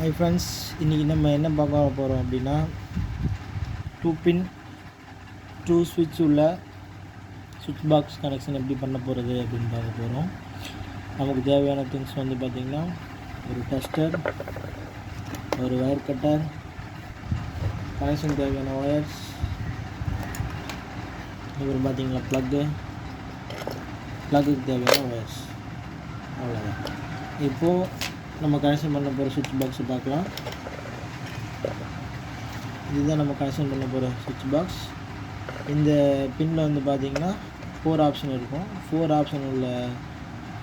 Hi friends, இன்றைக்கி நம்ம என்ன பார்க்க போகிறோம் அப்படின்னா 2 பின் 2 ஸ்விட்ச் உள்ள சுவிட்ச் பாக்ஸ் கனெக்ஷன் எப்படி பண்ண போகிறது அப்படின்னு பார்க்க போகிறோம். நமக்கு தேவையான திங்ஸ் வந்து பார்த்திங்கன்னா ஒரு டஸ்டர், ஒரு ஒயர் கட்டர், கனெக்ஷன் தேவையான ஒயர்ஸ், அப்புறம் பார்த்திங்கன்னா ப்ளக்குக்கு தேவையான ஒயர்ஸ், அவ்வளோதான். இப்போது நம்ம கனெக்ஷன் பண்ண போகிற சுவிட்ச் பாக்ஸை பார்க்கலாம். இதுதான் நம்ம கனெக்ஷன் பண்ண போகிற சுவிட்ச் பாக்ஸ். இந்த பின்னில் வந்து பார்த்திங்கன்னா 4 ஆப்ஷன் இருக்கும். 4 ஆப்ஷன் உள்ள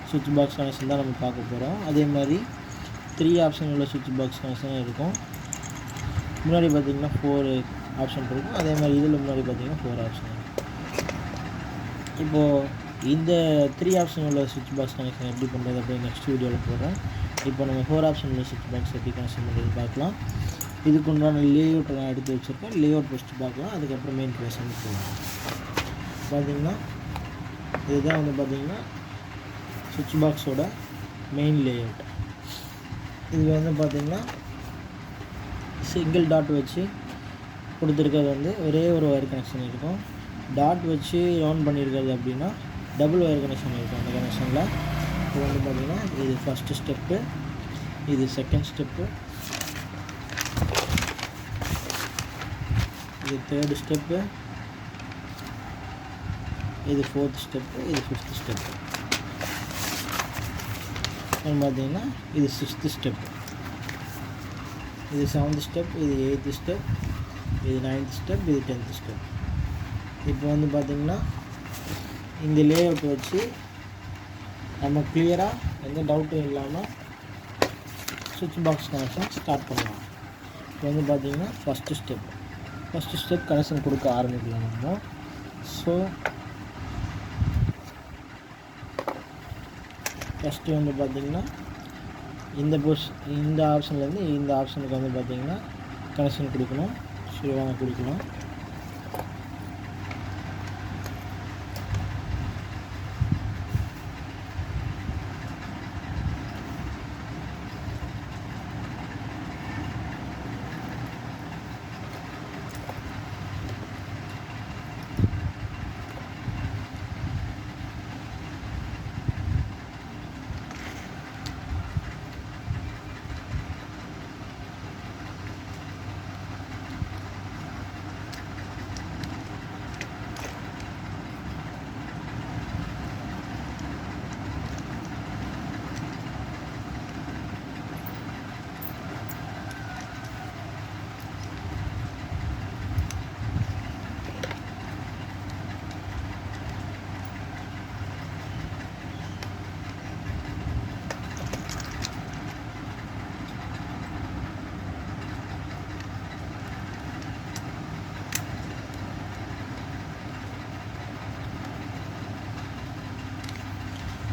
சுவிட்ச் பாக்ஸ் கனெக்ஷன் தான் நம்ம பார்க்க போகிறோம். அதே மாதிரி 3 ஆப்ஷன் உள்ள சுவிட்ச் பாக்ஸ் கனெக்ஷன் இருக்கும். முன்னாடி பார்த்திங்கன்னா 4 ஆப்ஷன் இருக்கும். அதே மாதிரி இதில் முன்னாடி பார்த்திங்கன்னா 4 ஆப்ஷன் இருக்கும். இப்போது இந்த 3 ஆப்ஷன் உள்ள சுவிட்ச் பாக்ஸ் கனெக்ஷன் எப்படி பண்ணுறது அப்படின்னு நெக்ஸ்ட் வீடியோவில் போடுறேன். இப்போ நம்ம 4 ஆப்ஷன் உள்ள சுவிட்ச் பாக்ஸ் எப்படி கனெக்ஷன் பண்ணுறது பார்க்கலாம். இதுக்கு உண்டான லேஅவுட் நான் எடுத்து வச்சுருக்கேன். லேஅவுட் ஃபஸ்ட்டு பார்க்கலாம், அதுக்கப்புறம் மெயின் ப்ளேஸுக்கு போகலாம். பார்த்திங்கன்னா இதுதான் வந்து பார்த்திங்கன்னா சுவிட்ச் பாக்ஸோட மெயின் லேஅவுட். இதில் வந்து பார்த்திங்கன்னா சிங்கிள் டாட் வச்சு கொடுத்துருக்கிறது வந்து ஒரே ஒரு ஒயர் கனெக்ஷன் இருக்கும். டாட் வச்சு ஆன் பண்ணியிருக்கிறது அப்படின்னா டபுள் ஒயர் கனெக்ஷன் இருக்கும். அந்த கனெக்ஷனில் இது வந்து பார்த்திங்கன்னா இது ஃபஸ்ட்டு ஸ்டெப்பு, இது செகண்ட் ஸ்டெப்பு, இது தேர்டு ஸ்டெப்பு, இது ஃபோர்த் ஸ்டெப்பு, இது ஃபிஃப்த் ஸ்டெப்பு. பார்த்திங்கன்னா இது 6th ஸ்டெப்பு, இது 7th ஸ்டெப், இது 8th ஸ்டெப், இது 9th ஸ்டெப், இது 10th ஸ்டெப். இப்போ வந்து பார்த்திங்கன்னா இந்த லேஅவுட் வச்சு நம்ம கிளியராக எந்த டவுட்டும் இல்லாமல் சுவிட்ச் பாக்ஸ் கனெக்ஷன் ஸ்டார்ட் பண்ணலாம். இப்போ வந்து பார்த்திங்கன்னா ஃபஸ்ட்டு ஸ்டெப் கனெக்ஷன் கொடுக்க ஆரம்பிக்கலாம் நம்ம. ஸோ ஃபஸ்ட்டு வந்து பார்த்திங்கன்னா இந்த ஆப்ஷன்லேருந்து இந்த ஆப்ஷனுக்கு வந்து பார்த்திங்கன்னா கனெக்ஷன் கொடுக்கணும். சுருவாங்க கொடுக்கலாம்.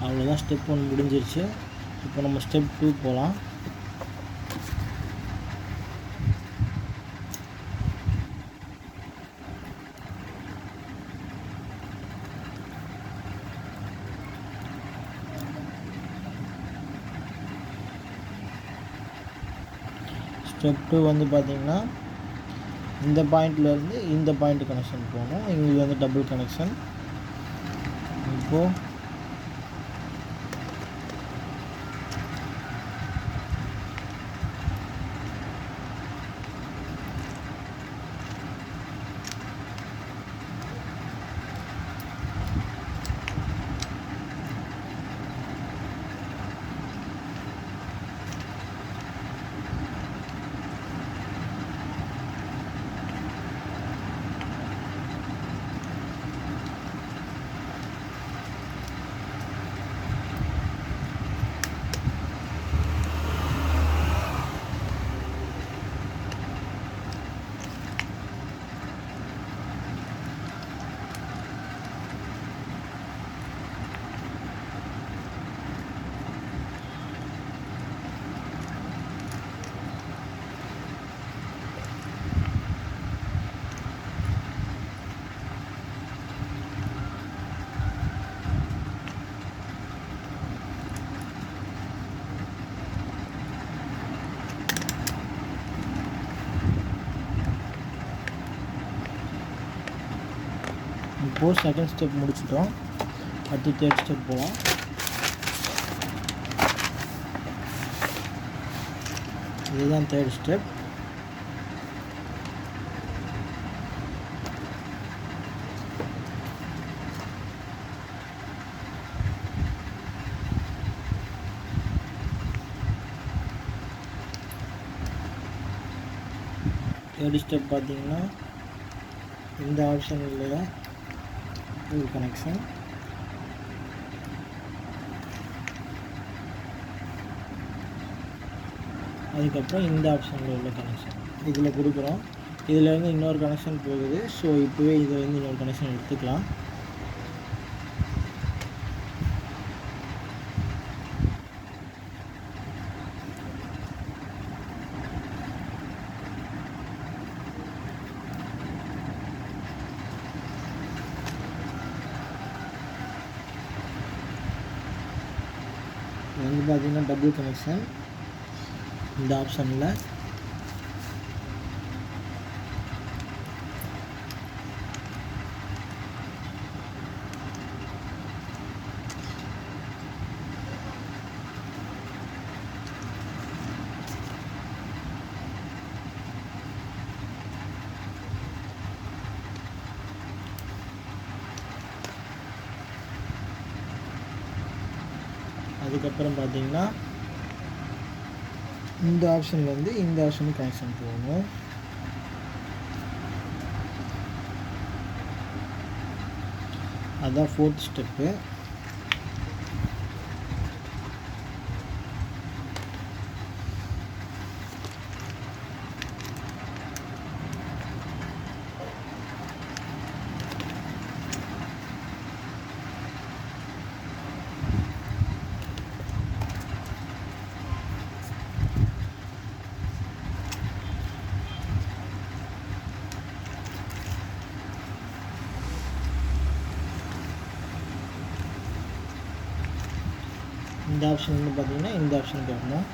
அவ்வளோதான், ஸ்டெப் 1 முடிஞ்சிருச்சு. இப்போ நம்ம ஸ்டெப் 2 போகலாம். ஸ்டெப் 2 வந்து பார்த்திங்கன்னா இந்த பாயிண்ட்லேருந்து இந்த பாயிண்ட் கனெக்ஷன் போகணும். இங்கே வந்து டபுள் கனெக்ஷன். இப்போது இப்போது செகண்ட் ஸ்டெப் முடிச்சிட்டோம். அடுத்து தேர்ட் ஸ்டெப் போகலாம். இதுதான் தேர்ட் ஸ்டெப். தேர்ட் ஸ்டெப் பார்த்தீங்கன்னா இந்த ஆப்ஷன் இல்லையா ஒரு கனெக்ஷன், அதுக்கப்புறம் இந்த ஆப்ஷனில் உள்ள கனெக்ஷன் இதில் கொடுக்குறோம். இதிலேருந்து இன்னொரு கனெக்ஷன் போகுது. ஸோ இப்போவே இதிலேருந்து இன்னொரு கனெக்ஷன் எடுத்துக்கலாம். வந்து பார்த்திங்கன்னா டபுள் கனெக்ஷன் இந்த ஆப்ஷனில். அதுக்கப்புறம் பார்த்தீங்கன்னா இந்த ஆப்ஷன்லேருந்து இந்த ஆப்ஷனுக்கு கனெக்ஷன் போகணும். அதுதான் ஃபோர்த் ஸ்டெப்பு. இந்த ஆப்ஷன் வந்து பார்த்தீங்கன்னா இந்த ஆப்ஷனுக்கு வரணும்.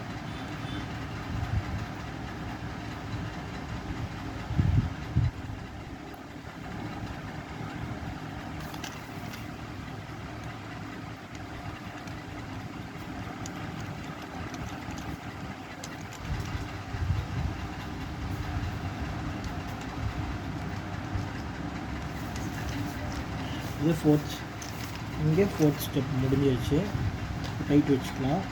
இது ஃபோர்த், இங்கே ஃபோர்த் ஸ்டெப் முடிஞ்சிருச்சு. டைட் வச்சுக்கலாம்.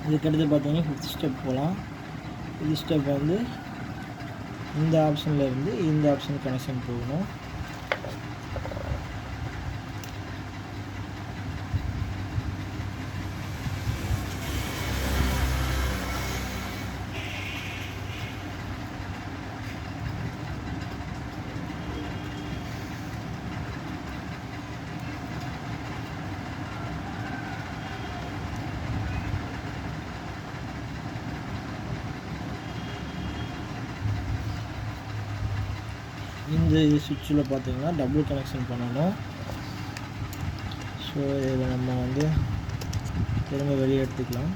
இதுக்கடுத்து பார்த்தீங்கன்னா ஃபிஃப்த் ஸ்டெப் போகலாம். இது ஸ்டெப் வந்து இந்த ஆப்ஷனில் இருந்து இந்த ஆப்ஷன் கனெக்ஷன் போகணும். இந்த சுவிட்சில் பார்த்தீங்கன்னா டபுள் கனெக்ஷன் பண்ணணும். ஸோ இதில் நம்ம வந்து திரும்ப வெளியே எடுத்துக்கலாம்.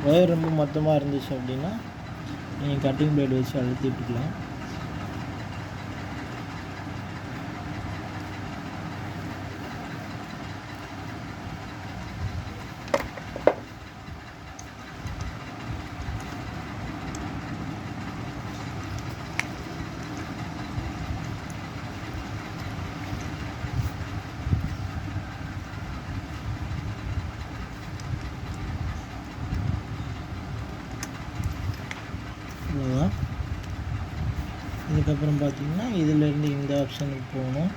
ஒயர் ரொம்ப மொத்தமாக இருந்துச்சு அப்படின்னா நீங்கள் கட்டிங் பிளேட் வச்சு அழுத்தி விட்டுக்கலாம். அவ்வளோதான். இதுக்கப்புறம் பார்த்தீங்கன்னா இதிலேருந்து இந்த ஆப்ஷனுக்கு போகணும்.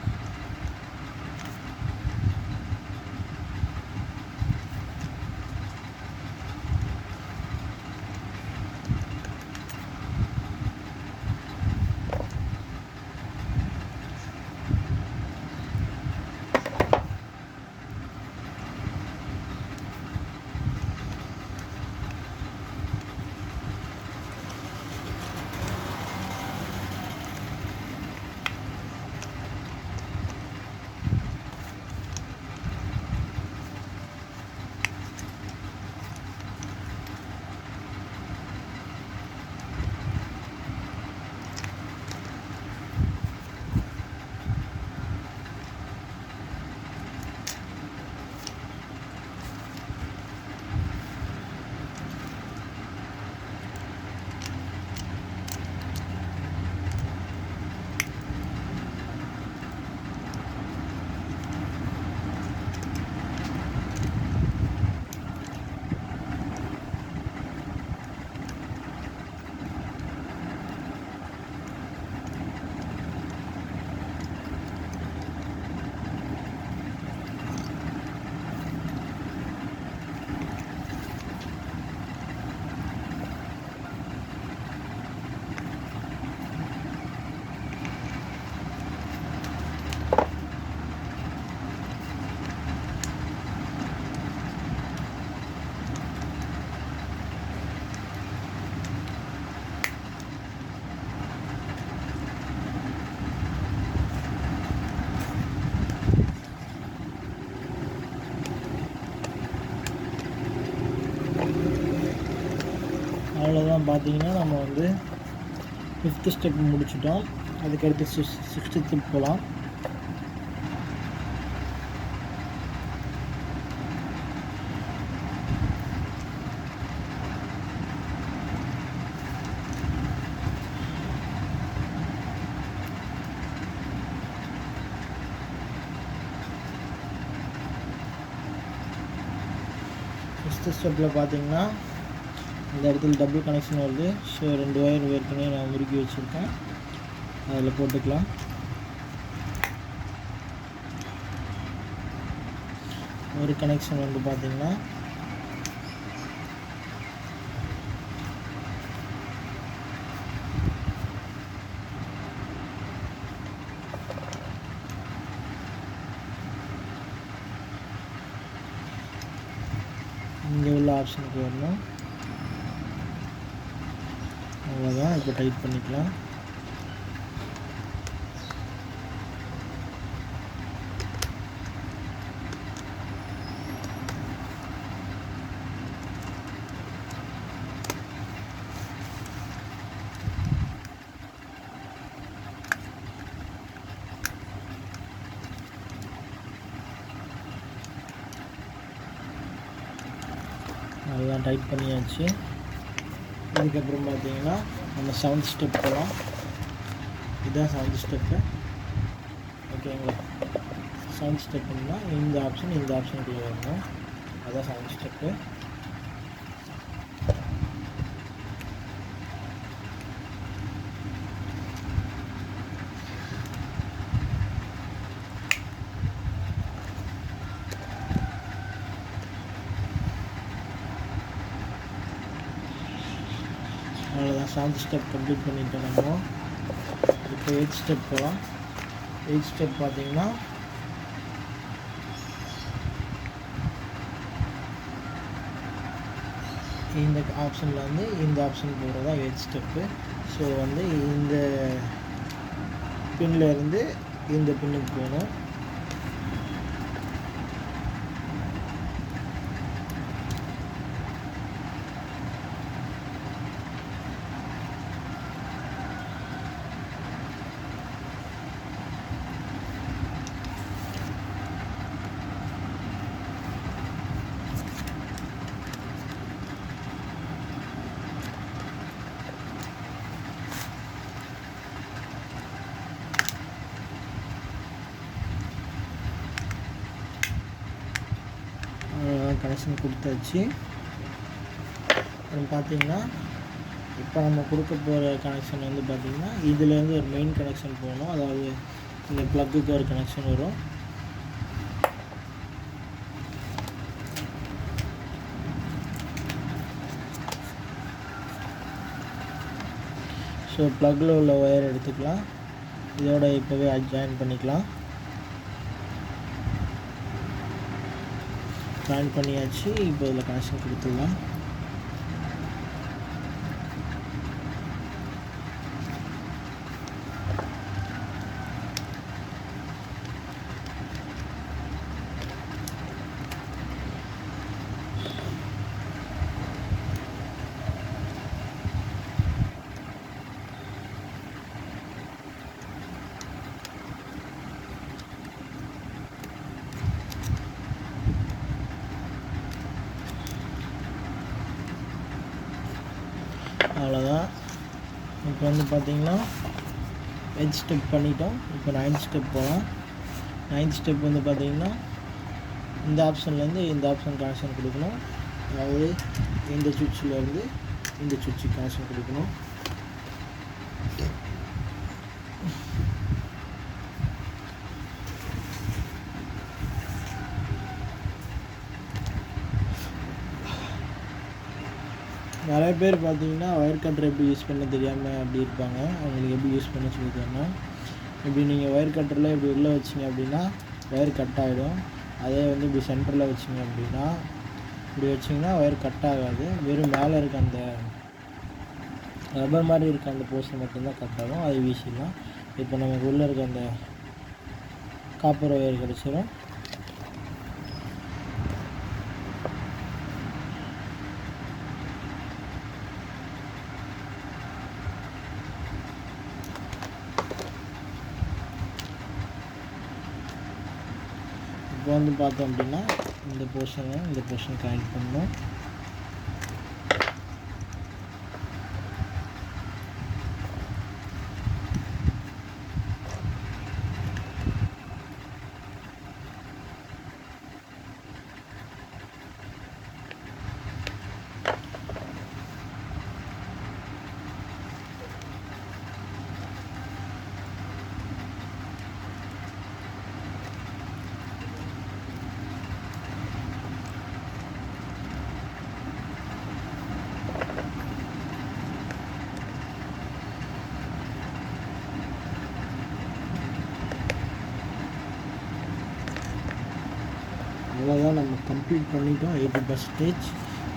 அவ்வளோதான். பார்த்தீங்கன்னா நம்ம வந்து 5th ஸ்டெப் முடிச்சிட்டோம். அதுக்கடுத்து 6th ஸ்டெப் போகலாம். ஃபஸ்ட்டு ஸ்டெப்பில் பார்த்தீங்கன்னா இந்த இடத்துல டபுள் கனெக்ஷன் வருது. ஸோ 2 ஒயர் ஏற்கனவே நான் முறுக்கி வச்சுருக்கேன், அதில் போட்டுக்கலாம். ஒரு கனெக்ஷன் வந்து பார்த்தீங்கன்னா இங்கே உள்ள ஆப்ஷனுக்கு வரணும். அவ்வளோதான். இப்போ டைப் பண்ணிக்கலாம். அதெல்லாம் டைப் பண்ணியாச்சு. அதுக்கப்புறம் பார்த்தீங்கன்னா நம்ம 7th ஸ்டெப் போகலாம். இதுதான் 7th ஸ்டெப்பு. ஓகேங்களா? 7th ஸ்டெப்புன்னா இந்த ஆப்ஷனுக்குள்ளே வரணும். அதுதான் 7th ஸ்டெப்பு. அவ்வளோதான். 7th ஸ்டெப் கம்ப்ளீட் பண்ணிட்டோம் நம்ம. இப்போ 8th ஸ்டெப் போகலாம். 8th ஸ்டெப் பார்த்தீங்கன்னா இந்த ஆப்ஷனில் வந்து இந்த ஆப்ஷன் போகிறதா 8th ஸ்டெப்பு. ஸோ வந்து இந்த பின்னில் இருந்து இந்த பின்னுக்கு போகணும். கனெக்ஷன் கொடுத்தாச்சு. அப்புறம் பார்த்தீங்கன்னா இப்போ நம்ம கொடுக்க போகிற கனெக்ஷன் வந்து பார்த்திங்கன்னா இதுலேருந்து ஒரு மெயின் கனெக்ஷன் போகணும். அதாவது இந்த ப்ளக்குக்கு ஒரு கனெக்ஷன் வரும். ஸோ ப்ளக்கில் உள்ள ஒயர் எடுத்துக்கலாம். இதோட இப்போவே ஜாயின் பண்ணிக்கலாம். ஜாயின் பண்ணியாச்சு. இப்போ இதில் கனெக்ஷன் கொடுத்துடலாம். அவ்வளோதான். இப்போ வந்து பார்த்திங்கன்னா 8th ஸ்டெப் பண்ணிட்டோம். இப்போ 9th ஸ்டெப் போகலாம். 9th ஸ்டெப் வந்து பார்த்திங்கன்னா இந்த ஆப்ஷன்லேருந்து இந்த ஆப்ஷன் கனெக்ஷன் கொடுக்கணும். அதாவது இந்த சுவிட்சிலேருந்து இந்த சுவிட்சுக்கு கனெக்ஷன் கொடுக்கணும். நிறைய பேர் பார்த்தீங்கன்னா ஒயர் கட்டர் எப்படி யூஸ் பண்ண தெரியாமல் அப்படி இருப்பாங்க. அவங்களுக்கு எப்படி யூஸ் பண்ண சொல்லி தரணும். இப்படி நீங்கள் ஒயர் கட்டரில் இப்படி உள்ளே வச்சிங்க அப்படின்னா ஒயர் கட் ஆகிடும். அதே வந்து இப்படி சென்டரில் வச்சிங்க அப்படின்னா இப்படி வச்சிங்கன்னா ஒயர் கட் ஆகாது. வெறும் மேலே இருக்க அந்த ரப்பர் மாதிரி இருக்க அந்த போர்ஷன் மட்டும்தான் கட் ஆகும். அது வீசிடலாம். இப்போ நமக்கு உள்ளே இருக்க அந்த காப்பர் ஒயர் கிடச்சிரும். இப்போ வந்து பார்த்தோம் அப்படின்னா இந்த போர்ஷன் கனெக்ட் பண்ணணும். அவ்வளோதான், நம்ம கம்ப்ளீட் பண்ணிட்டோம் 80%.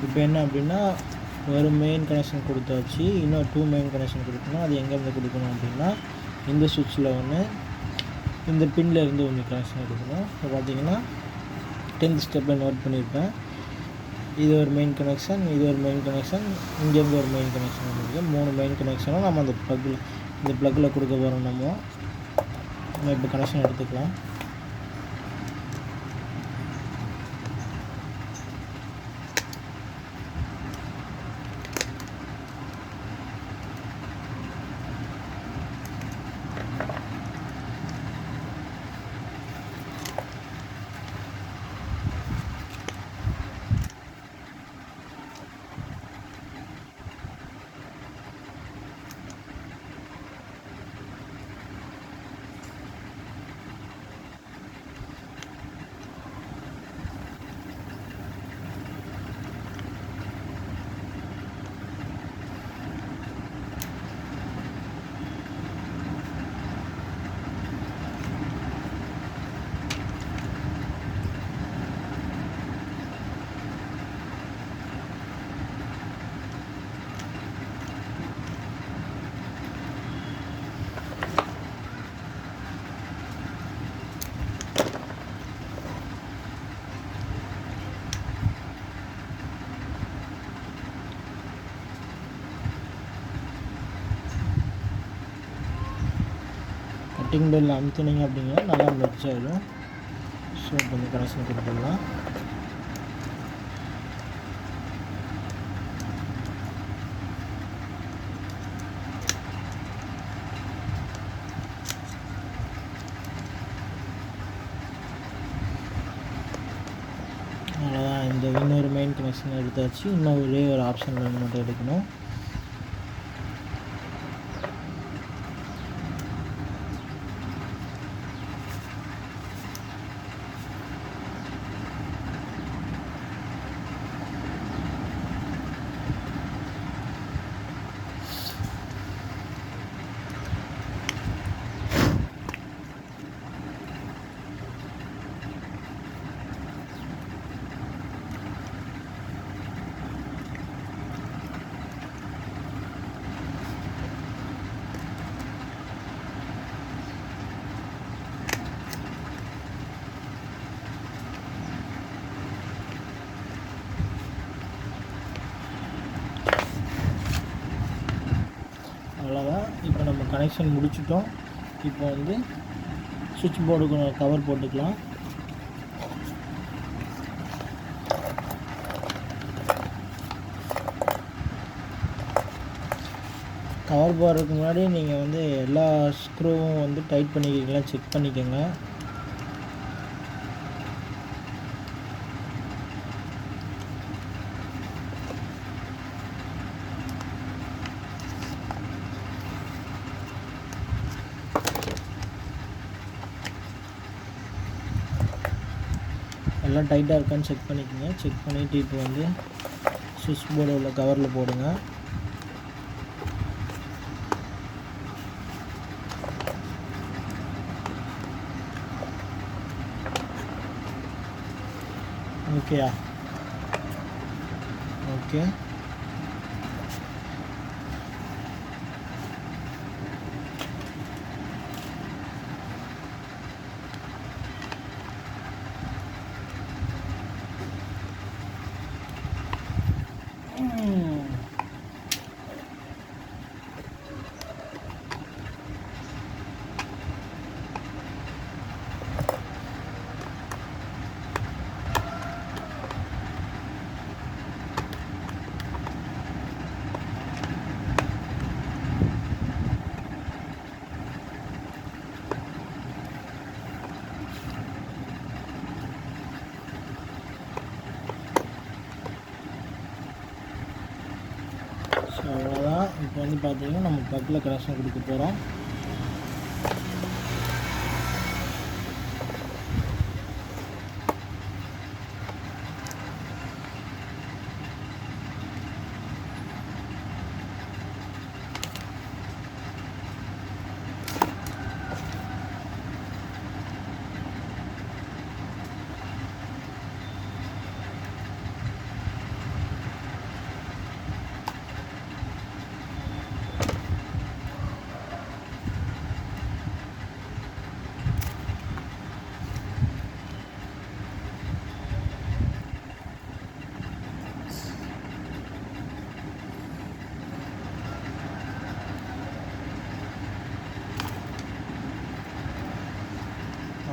இப்போ என்ன அப்படின்னா ஒரு மெயின் கனெக்ஷன் கொடுத்தாச்சு. இன்னும் 2 மெயின் கனெக்ஷன் கொடுக்கணும். அது எங்கேருந்து கொடுக்கணும் அப்படின்னா இந்த சுவிட்சில் ஒன்று, இந்த பின்னில் இருந்து ஒன்று கனெக்ஷன் எடுக்கணும். இப்போ பார்த்தீங்கன்னா 10th ஸ்டெப்பில் நோட் பண்ணியிருப்பேன். இது ஒரு மெயின் கனெக்ஷன், இது ஒரு மெயின் கனெக்ஷன், இங்கேருந்து ஒரு மெயின் கனெக்ஷன் இருக்குது. 3 மெயின் கனெக்ஷனும் நம்ம அந்த ப்ளக்கில் கொடுக்க போகிறோம். நம்ம இப்போ கனெக்ஷன் எடுத்துக்கலாம். கட்டிங் பெல் அமுத்துனீங்க அப்படின்னா நல்லா மெர்ஜ் ஆகிடும். ஸோ இப்போ இந்த கனெக்ஷன் கொடுத்துடலாம். அவ்வளோதான், இந்த இன்னொரு மெயின் கனெக்ஷன் எடுத்தாச்சு. இன்னும் ஒரே ஒரு ஆப்ஷன் மட்டும் எடுக்கணும். அவ்வளோதான், இப்போ நம்ம கனெக்ஷன் முடிச்சிட்டோம். இப்போ வந்து சுவிட்ச் போர்டுக்கு கவர் போட்டுக்கலாம். கவர் போடுறதுக்கு முன்னாடி நீங்கள் வந்து எல்லா ஸ்க்ரூவும் வந்து டைட் பண்ணிக்கிறீங்களா செக் பண்ணிக்கோங்க. எல்லாம் டைட்டாக இருக்கான்னு செக் பண்ணிக்கோங்க. செக் பண்ணிவிட்டு இப்போ வந்து சுவிட்ச் போர்டு உள்ள கவரில் போடுங்க. ஓகேயா? ஓகே, இப்போ வந்து பார்த்திங்கன்னா நம்ம ப்ளக்கில் கனெக்ஷன் கொடுக்க போகிறோம்.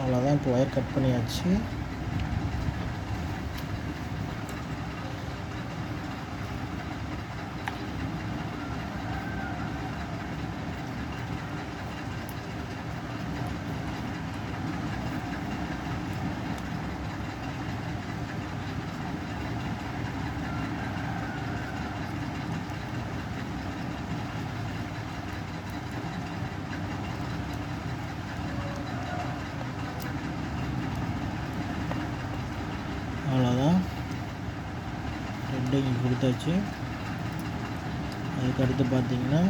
அவ்வளோதான். இப்போ ஒயர் கட் பண்ணியாச்சு. அவ்வளோதான். ரெண்டு இங்கே கொடுத்தாச்சு. அதுக்கடுத்து பார்த்திங்கன்னா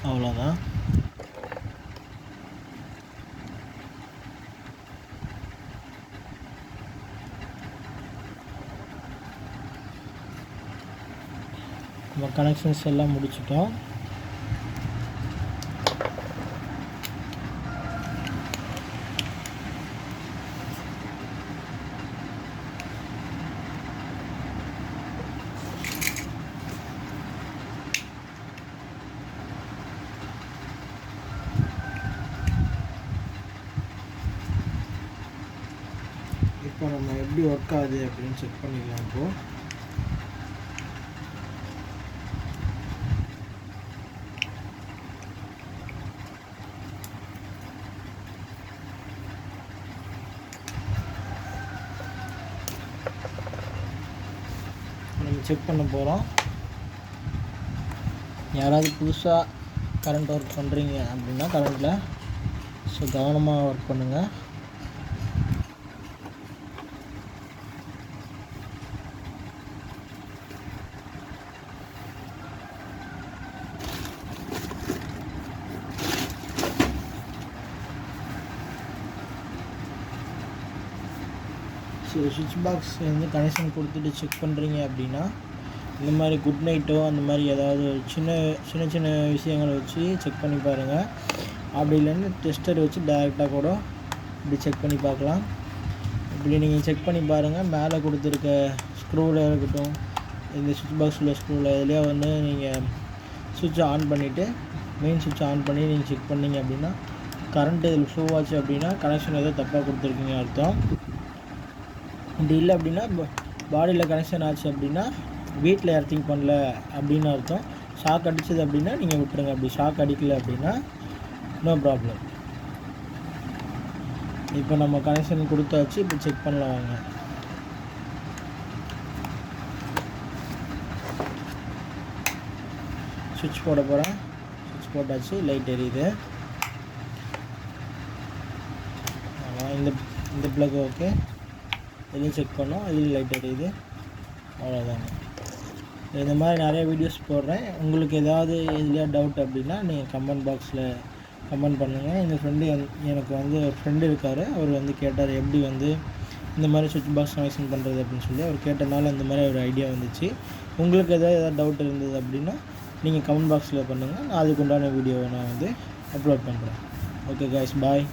அவ்வளோதான். நம்ம கனெக்ஷன்ஸ் எல்லாம் முடிச்சிட்டோம். இப்போ நம்ம எப்படி ஒர்க் ஆகுது அப்படின்னு செக் பண்ணிக்கலாம். இப்போது நம்ம செக் பண்ண போகிறோம். யாராவது புதுசாக கரண்ட் ஒர்க் பண்ணுறீங்க அப்படின்னா கரண்ட்டில் கவனமாக ஒர்க் பண்ணுங்கள். சுவிட்ச் பாக்ஸ் வந்து கனெக்ஷன் கொடுத்துட்டு செக் பண்ணுறீங்க அப்படின்னா இந்த மாதிரி குட் நைட்டோ அந்த மாதிரி ஏதாவது சின்ன சின்ன சின்ன விஷயங்களை வச்சு செக் பண்ணி பாருங்கள். அப்படி இல்லைன்னா டெஸ்டர் வச்சு டைரெக்டாக கூட இப்படி செக் பண்ணி பார்க்கலாம். இப்படி நீங்கள் செக் பண்ணி பாருங்கள். மேலே கொடுத்துருக்க ஸ்க்ரூவில் இருக்கட்டும், இந்த சுவிட்ச் பாக்ஸில் ஸ்க்ரூவில் எதுலேயே வந்து நீங்கள் சுவிட்சை ஆன் பண்ணிவிட்டு மெயின் சுவிட்சை ஆன் பண்ணி நீங்கள் செக் பண்ணிங்க அப்படின்னா கரண்ட் இதில் ஃப்ளோ ஆச்சு அப்படின்னா கனெக்ஷன் ஏதோ தப்பாக கொடுத்துருக்கீங்க அர்த்தம். இப்படி இல்லை அப்படின்னா பாடியில் கனெக்ஷன் ஆச்சு அப்படின்னா வீட்டில் எர்த்திங் பண்ணல அப்படின்னு அர்த்தம். ஷாக் அடிச்சது அப்படின்னா நீங்கள் விட்டுருங்க. அப்படி ஷாக் அடிக்கலை அப்படின்னா நோ ப்ராப்ளம். இப்போ நம்ம கனெக்ஷன் கொடுத்தாச்சு. இப்போ செக் பண்ணலாம் வாங்க. சுவிட்ச் போட போகிறேன். சுவிட்ச் போட்டாச்சு. லைட் எரியுது. இந்த ப்ளக் ஓகே. இதையும் செக் பண்ணோம். இதில் லைட் எரியுது. அவ்வளோதாங்க. இந்த மாதிரி நிறைய வீடியோஸ் போடுறேன். உங்களுக்கு ஏதாவது எதுலையா டவுட் அப்படின்னா நீங்கள் கமெண்ட் பாக்ஸில் கமெண்ட் பண்ணுங்கள். எங்கள் ஃப்ரெண்டு எனக்கு வந்து ஒரு ஃப்ரெண்டு இருக்கார். அவர் வந்து கேட்டார் எப்படி வந்து இந்த மாதிரி சுவிட்ச் பாக்ஸ் கனெக்ஷன் பண்ணுறது அப்படின்னு சொல்லி. அவர் கேட்டனால இந்த மாதிரி ஒரு ஐடியா வந்துச்சு. உங்களுக்கு ஏதாவது டவுட் இருந்தது அப்படின்னா நீங்கள் கமெண்ட் பாக்ஸில் பண்ணுங்கள். நான் அதுக்குண்டான வீடியோவை நான் வந்து அப்லோட் பண்ணுறேன். ஓகே கைஸ், பாய்.